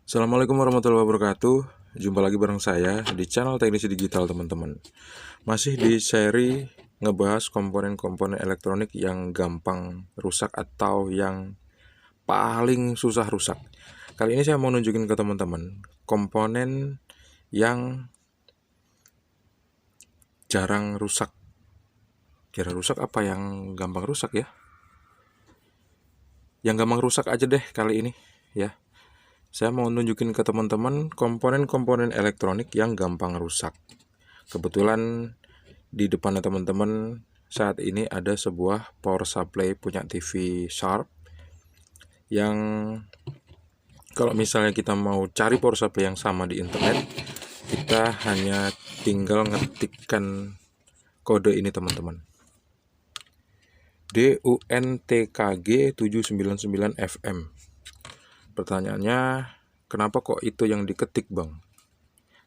Assalamualaikum warahmatullahi wabarakatuh. Jumpa lagi bareng saya di channel Teknisi Digital, teman-teman. Masih di seri ngebahas komponen-komponen elektronik yang gampang rusak atau yang paling susah rusak. Kali ini saya mau nunjukin ke teman-teman komponen yang jarang rusak. Kira rusak apa yang gampang rusak ya? Yang gampang rusak aja deh kali ini ya. Saya mau nunjukin ke teman-teman komponen-komponen elektronik yang gampang rusak. Kebetulan di depannya teman-teman saat ini ada sebuah power supply punya TV Sharp yang kalau misalnya kita mau cari power supply yang sama di internet, kita hanya tinggal ngetikkan kode ini teman-teman. DUNTKG 799 FM. Pertanyaannya, kenapa kok itu yang diketik, Bang?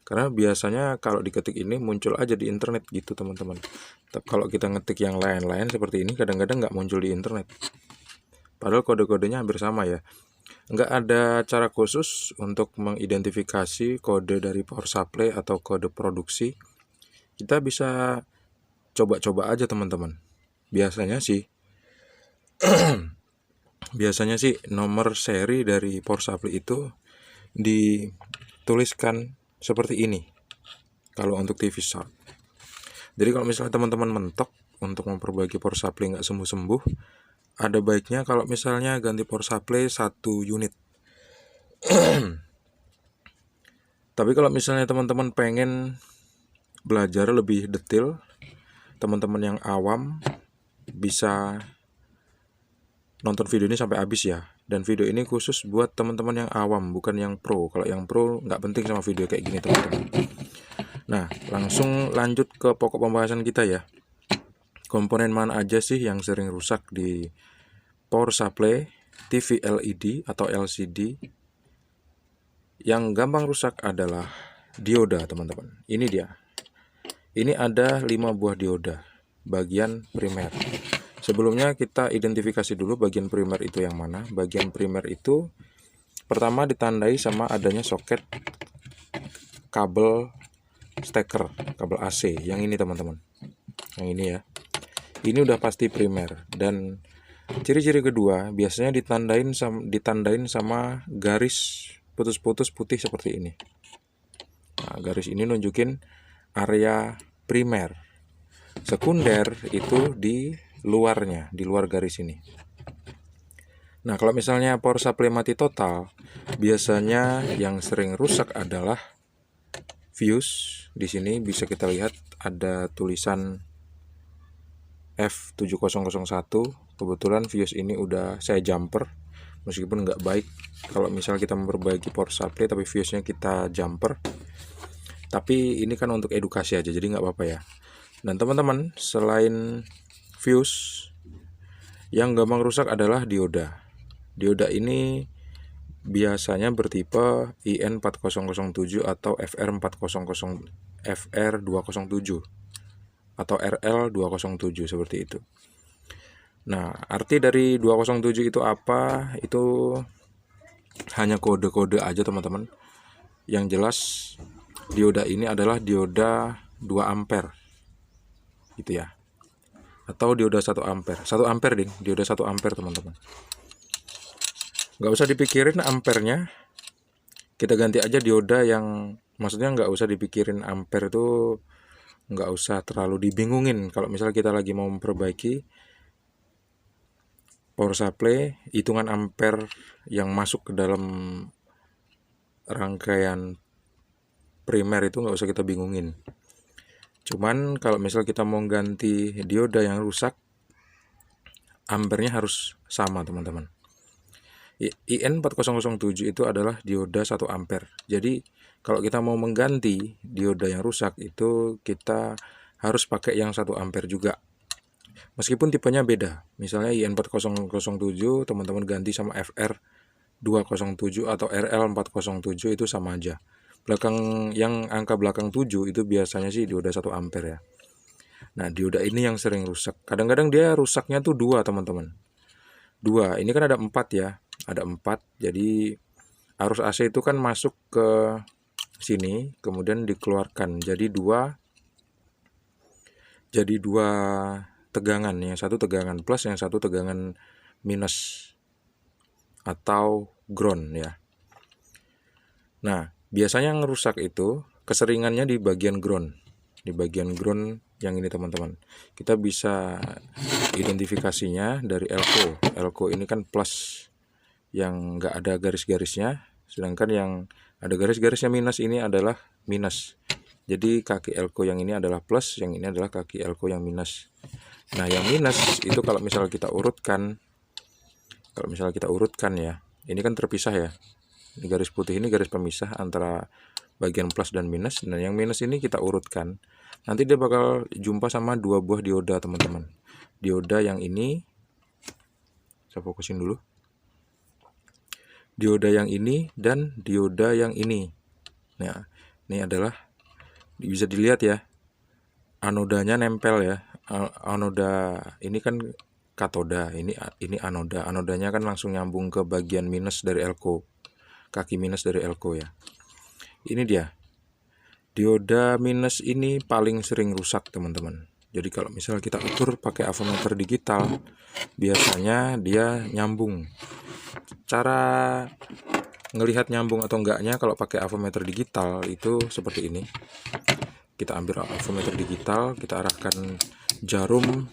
Karena biasanya kalau diketik ini muncul aja di internet gitu teman-teman. Tapi kalau kita ngetik yang lain-lain seperti ini kadang-kadang nggak muncul di internet. Padahal kode-kodenya hampir sama ya. Nggak ada cara khusus untuk mengidentifikasi kode dari power supply atau kode produksi. Kita bisa coba-coba aja teman-teman. Biasanya sih nomor seri dari power supply itu dituliskan seperti ini kalau untuk TV Sharp. Jadi kalau misalnya teman-teman mentok untuk memperbaiki power supply nggak sembuh-sembuh, ada baiknya kalau misalnya ganti power supply 1 unit. Tapi kalau misalnya teman-teman pengen belajar lebih detail, teman-teman yang awam bisa nonton video ini sampai habis ya. Dan video ini khusus buat teman-teman yang awam, bukan yang pro. Kalau yang pro nggak penting sama video kayak gini teman-teman. Nah, langsung lanjut ke pokok pembahasan kita ya. Komponen mana aja sih yang sering rusak di power supply TV LED atau LCD? Yang gampang rusak adalah dioda teman-teman. Ini dia. Ini ada 5 buah dioda bagian primer. Sebelumnya kita identifikasi dulu bagian primer itu yang mana. Bagian primer itu pertama ditandai sama adanya soket kabel steker, kabel AC. Yang ini teman-teman. Yang ini ya. Ini udah pasti primer. Dan ciri-ciri kedua biasanya ditandain sama garis putus-putus putih seperti ini. Nah, garis ini nunjukin area primer. Sekunder itu di luarnya, di luar garis ini. Nah, kalau misalnya power supply mati total, biasanya yang sering rusak adalah fuse. Di sini bisa kita lihat ada tulisan F7001. Kebetulan fuse ini udah saya jumper, meskipun nggak baik kalau misalnya kita memperbaiki power supply tapi fuse-nya kita jumper. Tapi ini kan untuk edukasi aja, jadi nggak apa-apa ya. Dan teman-teman, selain fuse, yang gampang rusak adalah dioda. Dioda ini biasanya bertipe IN4007 atau FR207 atau RL207 seperti itu. Nah, arti dari 207 itu apa? Itu hanya kode-kode aja teman-teman. Yang jelas dioda ini adalah dioda 2 ampere. Gitu ya. Atau dioda 1 ampere. 1 ampere ding, dioda 1 ampere teman-teman. Nggak usah dipikirin ampernya. Kita ganti aja dioda yang, maksudnya nggak usah dipikirin ampere itu, nggak usah terlalu dibingungin. Kalau misalnya kita lagi mau memperbaiki power supply, hitungan ampere yang masuk ke dalam rangkaian primer itu nggak usah kita bingungin. Cuman kalau misal kita mau ganti dioda yang rusak, ampernya harus sama teman-teman. IN4007 itu adalah dioda 1 ampere. Jadi kalau kita mau mengganti dioda yang rusak itu kita harus pakai yang 1 ampere juga. Meskipun tipenya beda. Misalnya IN4007 teman-teman ganti sama FR207 atau RL407 itu sama aja. Belakang yang angka belakang 7 itu biasanya sih dioda 1 ampere ya. Nah, dioda ini yang sering rusak. Kadang-kadang dia rusaknya tuh 2 teman-teman. 2, ini kan ada 4 ya. ada 4. Jadi arus AC itu kan masuk ke sini kemudian dikeluarkan jadi dua tegangan, yang satu tegangan plus, yang satu tegangan minus atau ground ya. Nah, biasanya yang rusak itu keseringannya di bagian ground. Di bagian ground yang ini teman-teman. Kita bisa identifikasinya dari elko. Elko ini kan plus yang nggak ada garis-garisnya, sedangkan yang ada garis-garisnya minus ini adalah minus. Jadi kaki elko yang ini adalah plus, yang ini adalah kaki elko yang minus. Nah, yang minus itu kalau misalnya kita urutkan, ya, ini kan terpisah ya. Ini garis putih ini garis pemisah antara bagian plus dan minus. Nah, yang minus ini kita urutkan. Nanti dia bakal jumpa sama 2 buah dioda, teman-teman. Dioda yang ini, saya fokusin dulu. Dioda yang ini dan dioda yang ini. Nah, ini adalah bisa dilihat ya. Anodanya nempel ya. Anoda ini kan katoda, ini anoda. Anodanya kan langsung nyambung ke bagian minus dari elko. Kaki minus dari elko ya. Ini dia. Dioda minus ini paling sering rusak, teman-teman. Jadi kalau misalnya kita ukur pakai avometer digital, biasanya dia nyambung. Cara ngelihat nyambung atau enggaknya kalau pakai avometer digital itu seperti ini. Kita ambil avometer digital, kita arahkan jarum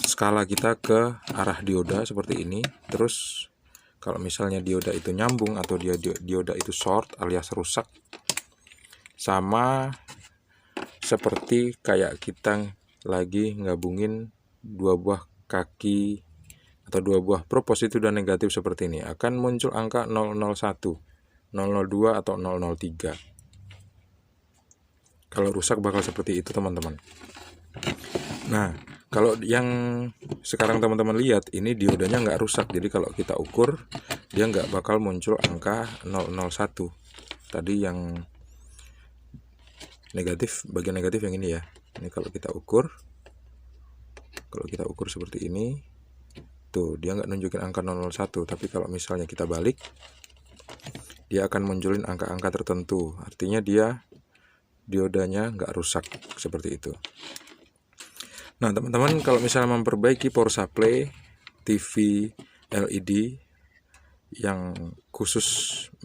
skala kita ke arah dioda seperti ini. Terus kalau misalnya dioda itu nyambung atau dioda itu short alias rusak, sama seperti kayak kita lagi gabungin 2 buah kaki atau 2 buah prob positif dan negatif seperti ini, akan muncul angka 001, 002 atau 003. Kalau rusak bakal seperti itu, teman-teman. Nah, kalau yang sekarang teman-teman lihat, ini diodanya nggak rusak. Jadi kalau kita ukur, dia nggak bakal muncul angka 001. Tadi yang negatif, bagian negatif yang ini ya. Ini kalau kita ukur seperti ini, tuh dia nggak nunjukin angka 001. Tapi kalau misalnya kita balik, dia akan munculin angka-angka tertentu. Artinya dia diodanya nggak rusak seperti itu. Nah, teman-teman, kalau misalnya memperbaiki power supply TV LED yang khusus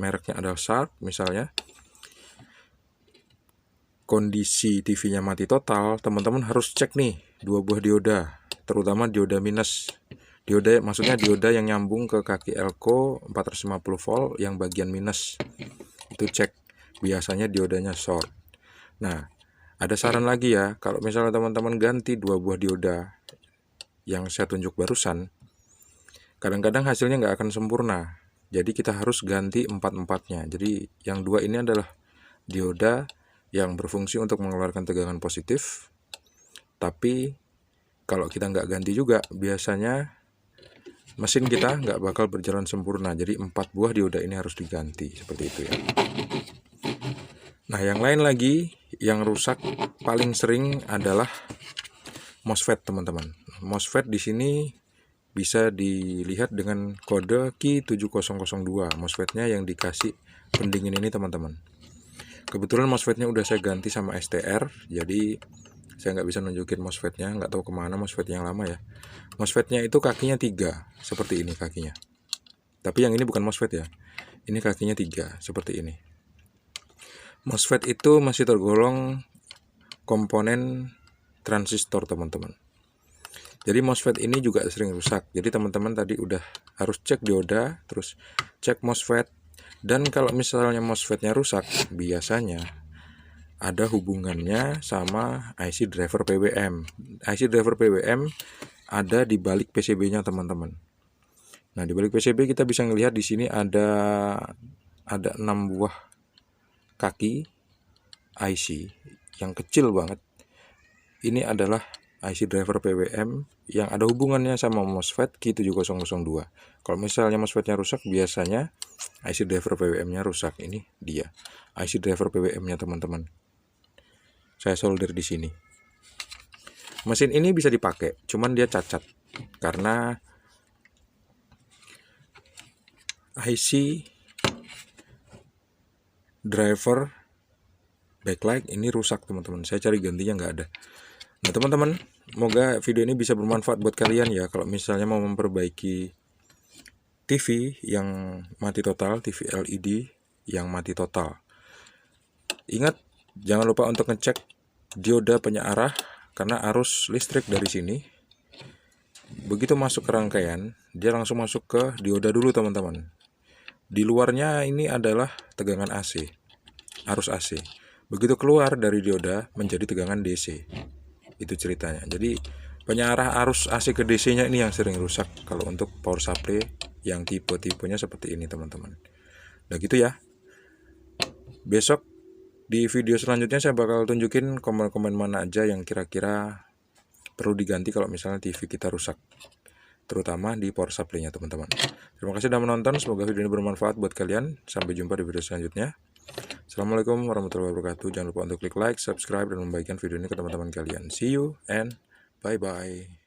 mereknya adalah Sharp misalnya, kondisi TV-nya mati total, teman-teman harus cek nih 2 buah dioda, terutama dioda minus. Dioda maksudnya dioda yang nyambung ke kaki elko 450 volt yang bagian minus. Itu cek, biasanya diodanya short. Nah, ada saran lagi ya, kalau misalnya teman-teman ganti 2 buah dioda yang saya tunjuk barusan, kadang-kadang hasilnya nggak akan sempurna. Jadi kita harus ganti 4-4-nya. Jadi yang 2 ini adalah dioda yang berfungsi untuk mengeluarkan tegangan positif. Tapi kalau kita nggak ganti juga, biasanya mesin kita nggak bakal berjalan sempurna. Jadi 4 buah dioda ini harus diganti, seperti itu ya. Nah, yang lain lagi yang rusak paling sering adalah MOSFET, teman-teman. MOSFET di sini bisa dilihat dengan kode Q7002. MOSFET-nya yang dikasih pendingin ini, teman-teman. Kebetulan MOSFET-nya udah saya ganti sama STR, jadi saya nggak bisa nunjukin MOSFET-nya, nggak tahu kemana MOSFET yang lama ya. MOSFET-nya itu kakinya 3, seperti ini kakinya. Tapi yang ini bukan MOSFET ya, ini kakinya 3, seperti ini. MOSFET itu masih tergolong komponen transistor, teman-teman. Jadi MOSFET ini juga sering rusak. Jadi teman-teman tadi udah harus cek dioda, terus cek MOSFET. Dan kalau misalnya MOSFET-nya rusak, biasanya ada hubungannya sama IC driver PWM. IC driver PWM ada di balik PCB-nya, teman-teman. Nah, di balik PCB kita bisa ngelihat di sini ada 6 buah kaki IC yang kecil banget. Ini adalah IC driver PWM yang ada hubungannya sama MOSFET Q7002. Kalau misalnya MOSFET-nya rusak, biasanya IC driver PWM-nya rusak. Ini dia IC driver PWM-nya, teman-teman. Saya solder di sini. Mesin ini bisa dipakai, cuman dia cacat karena IC driver backlight ini rusak teman-teman. Saya cari gantinya nggak ada. Nah teman-teman, semoga video ini bisa bermanfaat buat kalian ya. Kalau misalnya mau memperbaiki TV yang mati total, TV LED yang mati total, ingat jangan lupa untuk ngecek dioda penyearah, karena arus listrik dari sini begitu masuk ke rangkaian dia langsung masuk ke dioda dulu teman-teman. Di luarnya ini adalah tegangan AC, arus AC. Begitu keluar dari dioda menjadi tegangan DC. Itu ceritanya. Jadi penyearah arus AC ke DC-nya ini yang sering rusak kalau untuk power supply yang tipe-tipenya seperti ini teman-teman. Nah gitu ya. Besok di video selanjutnya saya bakal tunjukin komponen mana aja yang kira-kira perlu diganti kalau misalnya TV kita rusak, terutama di power supply-nya teman-teman. Terima kasih sudah menonton, semoga video ini bermanfaat buat kalian. Sampai jumpa di video selanjutnya. Assalamualaikum warahmatullahi wabarakatuh. Jangan lupa untuk klik like, subscribe, dan membagikan video ini ke teman-teman kalian. See you and bye-bye.